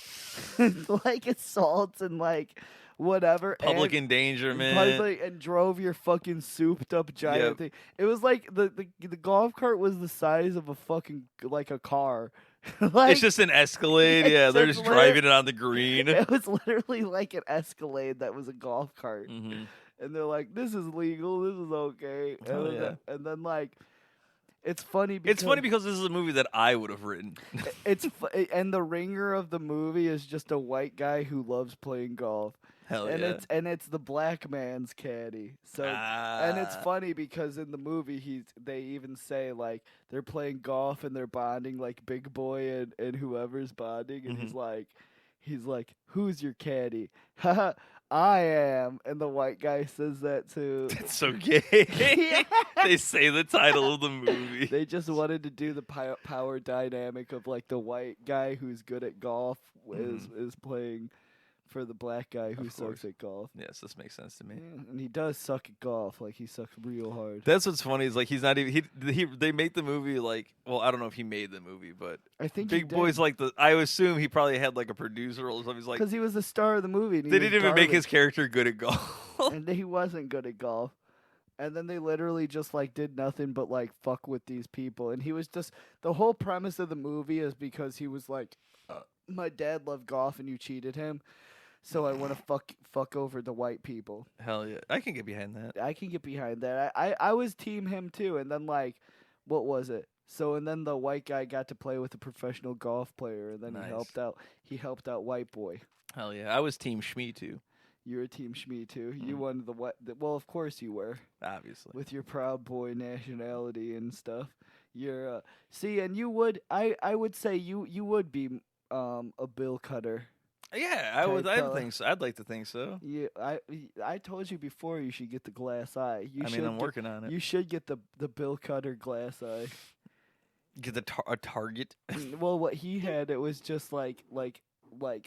like assaults and like whatever public endangerment and drove your fucking souped up giant thing. It was like the golf cart was the size of a fucking like a car. Like, it's just an Escalade. Yeah, they're just driving it on the green. It was literally like an Escalade that was a golf cart. Mm-hmm. And they're like, this is legal, this is okay. And then like, it's funny because this is a movie that I would have written. And the ringer of the movie is just a white guy who loves playing golf. Hell and yeah. It's the black man's caddy. So and it's funny because in the movie they even say like they're playing golf and they're bonding like Big Boy and whoever's bonding and he's like who's your caddy? Haha, I am. And the white guy says that too. That's so gay. Yeah. They say the title of the movie. They just wanted to do the power dynamic of like the white guy who's good at golf is playing for the black guy who sucks at golf. Yes, this makes sense to me. Yeah, and he does suck at golf. Like, he sucks real hard. That's what's funny is, like, he's not even... They made the movie, like... Well, I don't know if he made the movie, but... I think Big Boy's, like, I assume he probably had, like, a producer or something. He's like... Because he was the star of the movie. They didn't even make his character good at golf. And he wasn't good at golf. And then they literally just, like, did nothing but, like, fuck with these people. And he was just... The whole premise of the movie is because he was like, my dad loved golf and you cheated him. So I want to fuck over the white people. Hell yeah. I can get behind that. I can get behind that. I was team him too. And then, like, what was it? So, and then the white guy got to play with a professional golf player. And then he helped out white boy. Hell yeah. I was team Shmee too. You were team Shmee too. You wanted the what? Well, of course you were. Obviously. With your Proud Boy nationality and stuff. You're, see, and you would, I would say you would be a bill cutter. Yeah, I would think so. I'd like to think so. Yeah, I told you before you should get the glass eye. I'm working on it. You should get the Bill Cutter glass eye. Get a target. Well, what he had, it was just like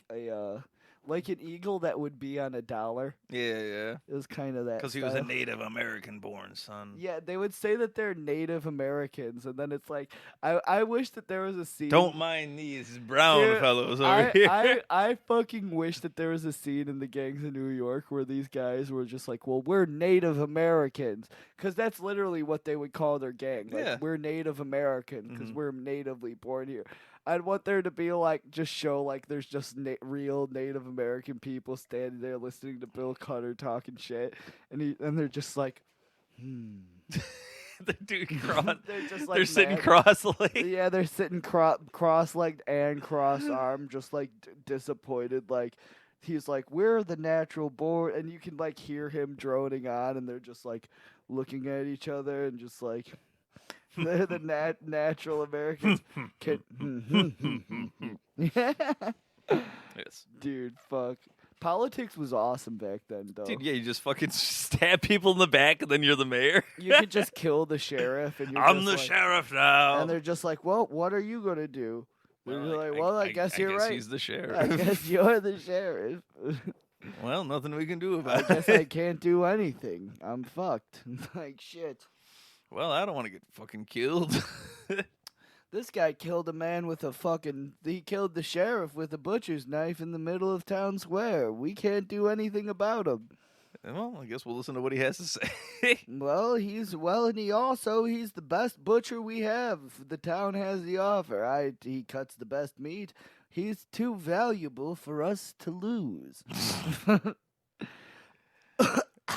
a like an eagle that would be on $1. Yeah. It was kind of that. Because he was a Native American born son. Yeah, they would say that they're Native Americans, and then it's like, I wish that there was a scene. Don't mind these brown fellows over here. I fucking wish that there was a scene in the Gangs of New York where these guys were just like, well, we're Native Americans. Because that's literally what they would call their gang. Like, we're Native American because we're natively born here. I'd want there to be like, just show like there's just real Native American people standing there listening to Bill Cutter talking shit, and they're just like, They're doing cross. They're just like they're sitting cross-legged. Yeah, they're sitting cross-legged and cross-armed, just like disappointed. Like, he's like, we're the natural born, and you can like hear him droning on, and they're just like looking at each other and just like. They're the natural Americans. Yes. Dude, fuck. Politics was awesome back then, though. Dude, yeah, you just fucking stab people in the back and then you're the mayor. You could just kill the sheriff. And I'm the sheriff now. And they're just like, well, what are you going to do? I guess you're right. He's the sheriff. I guess you're the sheriff. Well, nothing we can do about it. I guess I can't do anything. I'm fucked. Like, shit. Well, I don't want to get fucking killed. This guy killed a man with he killed the sheriff with a butcher's knife in the middle of town square. We can't do anything about him. Well, I guess we'll listen to what he has to say. And he's the best butcher we have. The town has the offer. He cuts the best meat. He's too valuable for us to lose.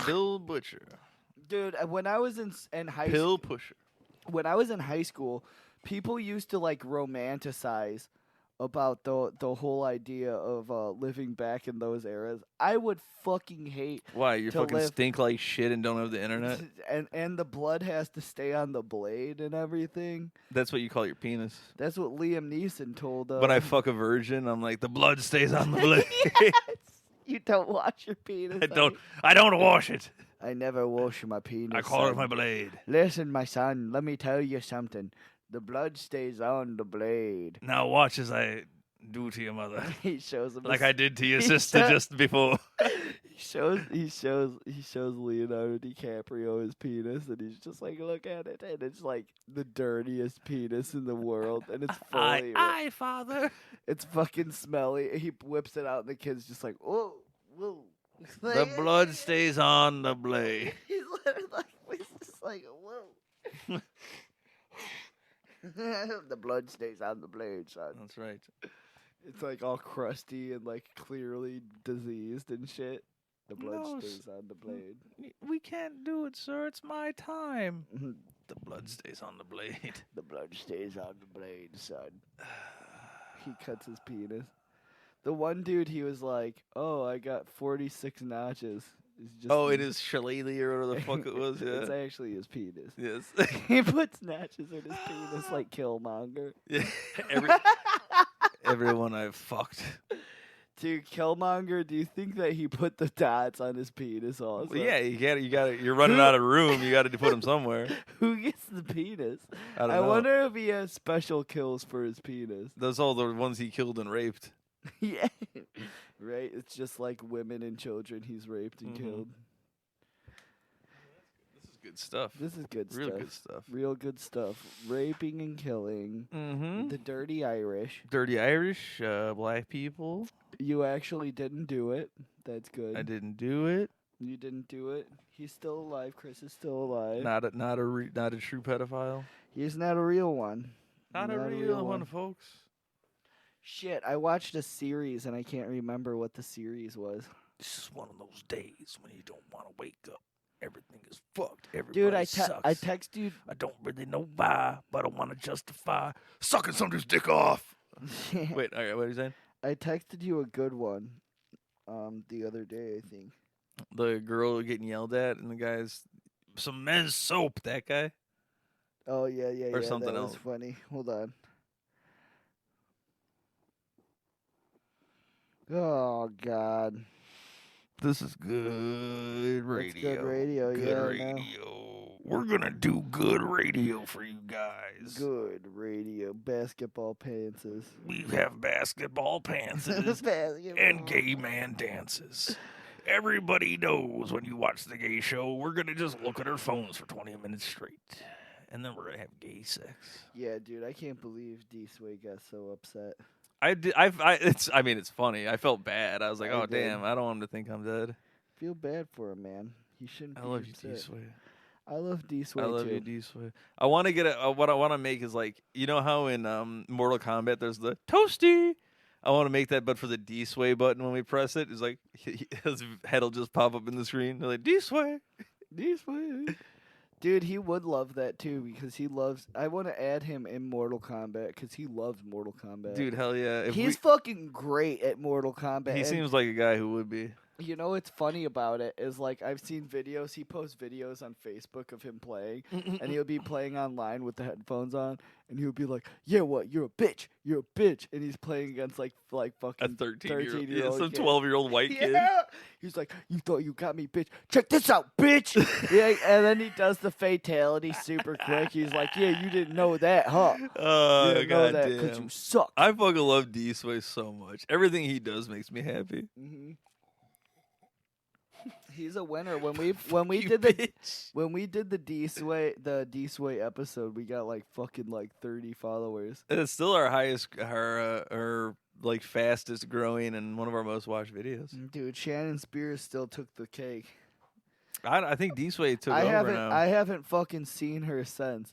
Bill Butcher. Dude, when I was in high Pill pusher. When I was in high school, people used to like romanticize about the whole idea of living back in those eras. I would fucking hate. Why? You fucking stink like shit and don't have the internet? And the blood has to stay on the blade and everything. That's what you call your penis. That's what Liam Neeson told us. When I fuck a virgin, I'm like, the blood stays on the blade. Yes. You don't wash your penis. I don't wash it. I never wash my penis. I call it my blade. Listen, my son, let me tell you something. The blood stays on the blade. Now watch as I do to your mother. He shows him like I did to your sister just before. He shows Leonardo DiCaprio his penis, and he's just like, look at it, and it's like the dirtiest penis in the world, and it's fully Aye, father. It's fucking smelly. He whips it out, and the kid's just like, whoa, whoa. The blood stays on the blade. He's literally like, he's just like, whoa. The blood stays on the blade, son. That's right. It's like all crusty and like clearly diseased and shit. The blood stays on the blade. We can't do it, sir. It's my time. The blood stays on the blade. The blood stays on the blade, son. He cuts his penis. The one dude, he was like, "Oh, I got 46 notches." It is shillelagh or whatever the fuck it was. Yeah, it's actually his penis. Yes, he puts notches in his penis like Killmonger. Yeah, everyone I've fucked. Dude, Killmonger, do you think that he put the dots on his penis also? Well, yeah, you got it. You're running out of room. You got to put him somewhere. Who gets the penis? I don't know. Wonder if he has special kills for his penis. Those all the ones he killed and raped. Yeah, right. It's just like women and children he's raped and killed. This is good stuff. This is good Real stuff. good stuff. Real good stuff. Raping and killing. Mm-hmm. The dirty Irish. Dirty Irish, black people. You actually didn't do it. That's good. I didn't do it. You didn't do it. He's still alive. Chris is still alive. Not a true pedophile. He's not a real one. Not a real one, folks. Shit, I watched a series and I can't remember what the series was. This is one of those days when you don't want to wake up. Everything is fucked. Everybody Dude, I sucks. text you. I don't really know why, but I want to justify sucking somebody's dick off. Wait, all right, what are you saying? I texted you a good one the other day, I think. The girl getting yelled at and the guy's some men's soap, that guy? Oh, yeah. Or something that else. was funny. Hold on. Oh, God. This is good radio. It's good radio, good yeah. radio. We're going to do good radio for you guys. Good radio. Basketball pantses. We have basketball pantses and gay man dances. Everybody knows when you watch the gay show, we're going to just look at our phones for 20 minutes straight. And then we're going to have gay sex. Yeah, dude, I can't believe D-Sway got so upset. It's funny. I felt bad. I was like, oh, damn, I don't want him to think I'm dead. Feel bad for him, man. He shouldn't be I love upset. you, D-Sway. I love D-Sway, I love too. you, D-Sway. I want to get what I want to make is like, you know how in Mortal Kombat there's the toasty? I want to make that, but for the D-Sway button when we press it, it's like his head will just pop up in the screen. They're like, D-Sway. D-Sway. Dude, he would love that too because he loves. I want to add him in Mortal Kombat because he loves Mortal Kombat. Dude, hell yeah. He's fucking great at Mortal Kombat. He seems like a guy who would be. You know what's funny about it is like I've seen videos. He posts videos on Facebook of him playing, and he'll be playing online with the headphones on, and he'll be like, "Yeah, what? You're a bitch. You're a bitch." And he's playing against like fucking A 13-year-old, yeah, some kid. 12-year-old white kid. Yeah. He's like, "You thought you got me, bitch? Check this out, bitch!" Yeah, and then he does the fatality super quick. He's like, "Yeah, you didn't know that, huh? Oh, you didn't know that goddamn. because you suck." I fucking love D-Sway so much. Everything he does makes me happy. Mm-hmm. He's a winner. When we You did bitch. the D-Sway episode, we got like fucking like 30 followers. And it's still our highest, our like fastest growing and one of our most watched videos. Dude, Shannon Spears still took the cake. I think D-Sway took over now. I haven't fucking seen her since.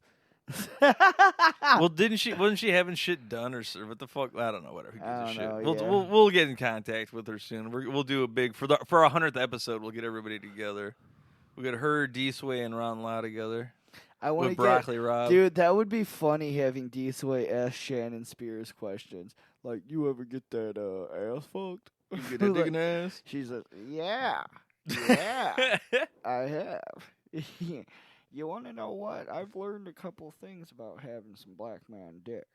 Well, wasn't she having shit done or what the fuck? I don't know. Whatever. Who gives a shit? We'll get in contact with her soon. We'll do a big for our 100th episode. We'll get everybody together. We'll get her, D-Sway, and Ron Lau together. I want with Broccoli Rob. Dude, that would be funny having D-Sway ask Shannon Spears questions like, "You ever get that ass fucked? You get that dick in the ass?" She's like, "Yeah, I have." You want to know what? I've learned a couple things about having some black man dick.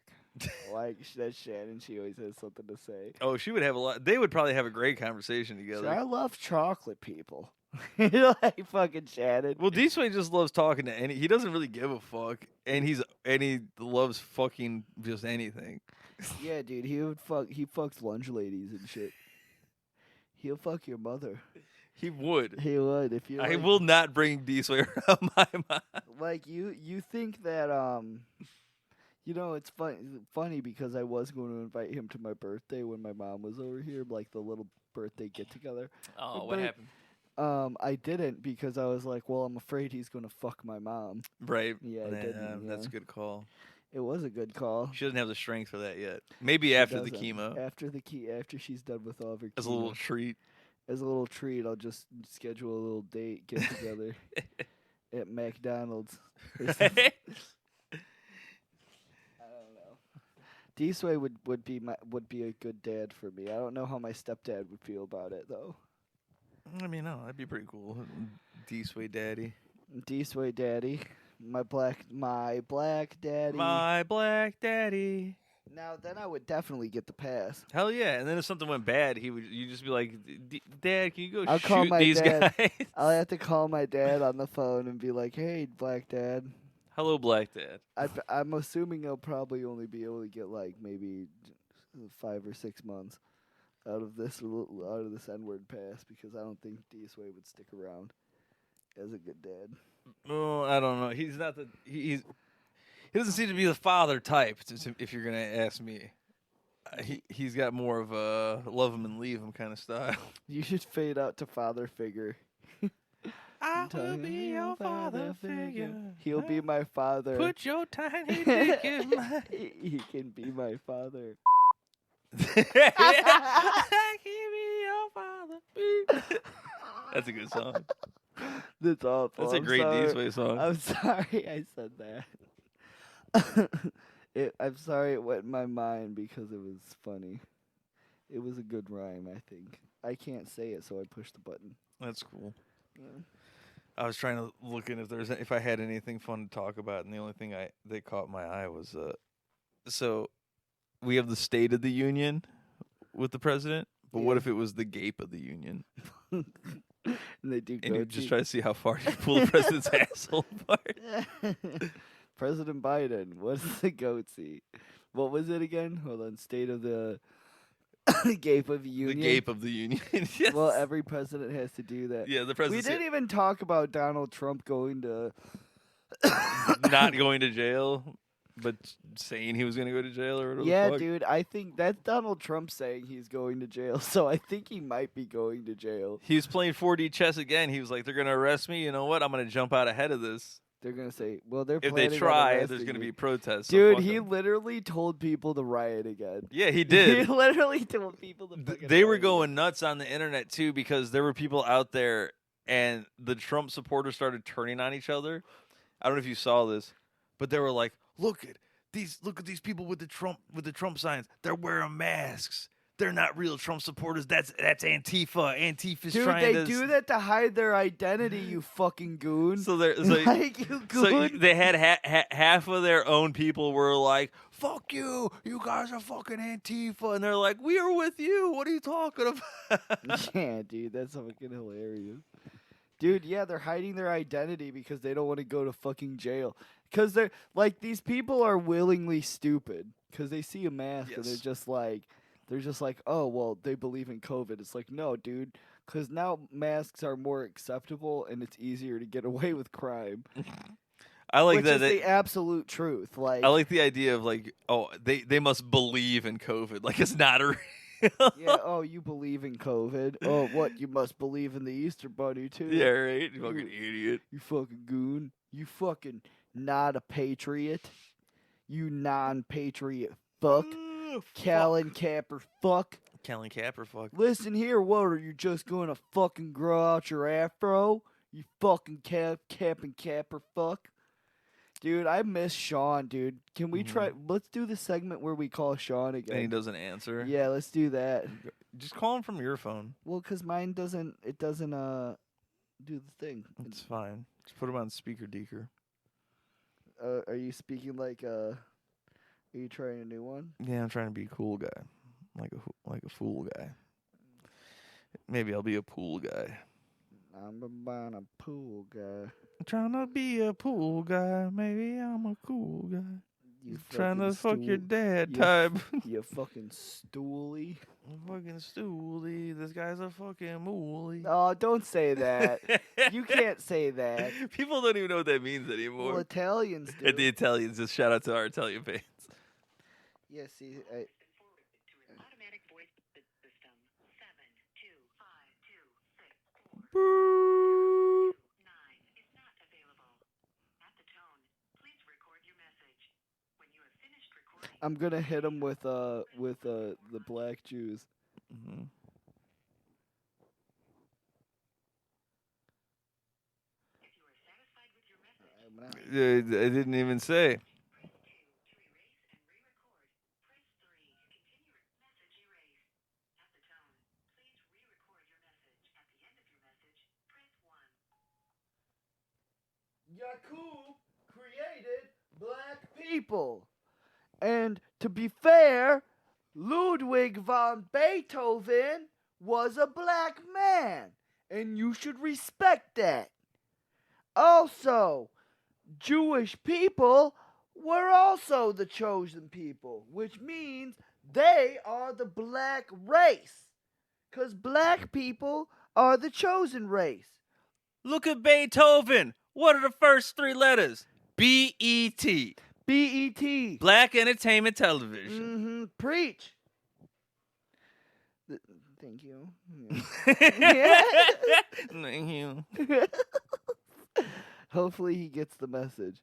Like that Shannon, she always has something to say. Oh, she would have a lot. They would probably have a great conversation together. So I love chocolate people. Like fucking Shannon. Well, D-Sway just loves talking to any. He doesn't really give a fuck, and he loves fucking just anything. Yeah, dude, he fucks lunch ladies and shit. He'll fuck your mother. He would. He would if you. I will not bring D-Sway around my mom. Like you think that it's funny because I was going to invite him to my birthday when my mom was over here, like the little birthday get together. Oh, what happened? I didn't because I was like, well, I'm afraid he's gonna fuck my mom. Right. Yeah, I didn't. That's a good call. It was a good call. She doesn't have the strength for that yet. Maybe after the chemo. After she's done with all of her chemo. As a little treat. As a little treat, I'll just schedule a little date, get together at McDonald's. I don't know. D-Sway would be a good dad for me. I don't know how my stepdad would feel about it though. I mean, no, that'd be pretty cool. D-Sway daddy. D-Sway daddy. My black daddy. My black daddy. Now then I would definitely get the pass. Hell yeah! And then if something went bad, you just be like, "Dad, can you go I'll call shoot my these dad. guys?" I'll have to call my dad on the phone and be like, "Hey, black dad." Hello, black dad. I'm assuming I'll probably only be able to get like maybe 5 or 6 months out of this N-word pass because I don't think D-Sway would stick around as a good dad. Oh, I don't know. He's not the he doesn't seem to be the father type. If you're gonna ask me, he's got more of a love him and leave him kind of style. You should fade out to father figure. I will be your father figure. He'll be my father. Put your tiny dick in my. He can be my father. I can be your father. That's a good song. That's awful. That's a great D-Sway song. I'm sorry I said that. I'm sorry it went in my mind because it was funny. It was a good rhyme, I think. I can't say it, so I pushed the button. That's cool. Yeah. I was trying to look in if I had anything fun to talk about, and the only thing that caught my eye was so we have the State of the Union with the president, but what if it was the Gape of the Union? And they do. And you just try to see how far you pull the president's asshole apart. President Biden, what's the goatee? What was it again? Hold on. State of the Gape of the Union. The Gape of the Union. Yes. Well, every president has to do that. Yeah, the president. We didn't even talk about Donald Trump going to not going to jail, but saying he was going to go to jail or whatever. Yeah, dude, I think that's Donald Trump saying he's going to jail, so I think he might be going to jail. He was playing 4D chess again. He was like, they're going to arrest me. You know what? I'm going to jump out ahead of this. They're going to say, well, they're if planning they on try, arresting there's going to me. be protests. Dude, so he literally told people to riot again. Yeah, he did. He literally told people to fucking They were riot going nuts on the internet, too, because there were people out there, and the Trump supporters started turning on each other. I don't know if you saw this, but they were like, look at these people with the Trump signs. They're wearing masks. They're not real Trump supporters. That's Antifa. Antifa's Dude, trying to... they do that to hide their identity, you fucking goon. So they're like, you goon. So they had half of their own people were like, fuck you. You guys are fucking Antifa. And they're like, we are with you. What are you talking about? Yeah, dude, that's fucking hilarious. Dude, yeah, they're hiding their identity because they don't want to go to fucking jail. Because they're like, these people are willingly stupid because they see a mask and they're just like, oh, well, they believe in COVID. It's like, no, dude, because now masks are more acceptable and it's easier to get away with crime. I like which that. Is the absolute truth. Like, I like the idea of like, oh, they must believe in COVID. Like it's not a yeah, oh, you believe in COVID. Oh, what? You must believe in the Easter Bunny, too. Yeah, right? You fucking idiot. You fucking goon. You fucking not a patriot. You non-patriot fuck. Callan Capper fuck. Callan Capper fuck. Listen here, what, are you just going to fucking grow out your afro? You fucking cap and capper fuck. Dude, I miss Sean, dude. Can we try? Let's do the segment where we call Sean again. And he doesn't answer. Yeah, let's do that. Just call him from your phone. Well, because mine doesn't. It doesn't do the thing. It's fine. Just put him on speaker deeker. Are you speaking like Are you trying a new one? Yeah, I'm trying to be a cool guy, like a fool guy. Maybe I'll be a pool guy. I'm about a pool guy. I'm trying to be a pool guy. Maybe I'm a cool guy. You trying to fuck your dad you type. You fucking stoolie. Fucking stoolie. This guy's a fucking moolie. Oh, don't say that. You can't say that. People don't even know what that means anymore. Well, Italians do. And the Italians, just shout out to our Italian fans. Yeah, see, Automatic voice system 72526 Boop. 9 is not available. At the tone, please record your message. When you have finished recording, I'm gonna hit him with the black Jews. Mm-hmm. if you are satisfied with your message, I didn't even say. press 2 to erase and re-record. Press 3 to continue message erase. At the tone, please re-record your message. At the end of your message, press 1. Yakub created black people. And to be fair, Ludwig von Beethoven was a black man. And you should respect that. Also, Jewish people were also the chosen people, which means they are the black race. Because black people are the chosen race. Look at Beethoven. What are the first 3 letters? B-E-T. B-E-T. Black Entertainment Television. Mm-hmm. Preach. Thank you. Thank you. Hopefully he gets the message.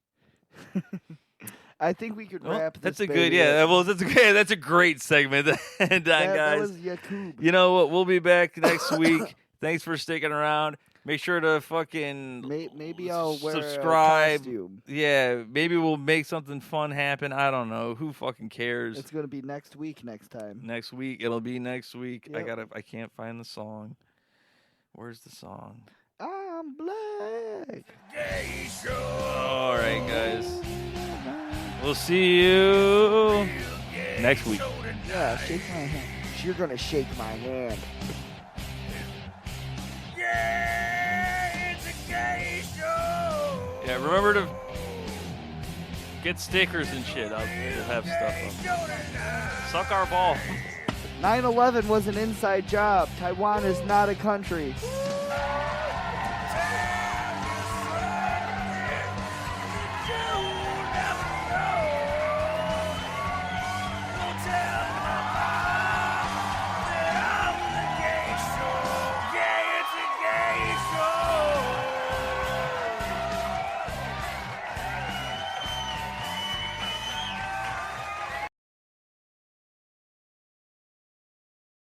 I think we could Well, wrap that's this a good, baby yeah. up. Well, that's a great segment. And That guys, was Yakub. you know what? We'll be back next week. Thanks for sticking around. Make sure to fucking Maybe I'll wear subscribe. a costume. Yeah, maybe we'll make something fun happen. I don't know. Who fucking cares? It's gonna be next week. Next time. Next week. It'll be next week. Yep. I can't find the song. Where's the song? I'm black. All right, guys. We'll see you next week. Yeah, shake my hand. You're gonna shake my hand. Yeah, remember to get stickers and shit. We'll have stuff up. Suck our ball. 9/11 was an inside job. Taiwan is not a country. Tell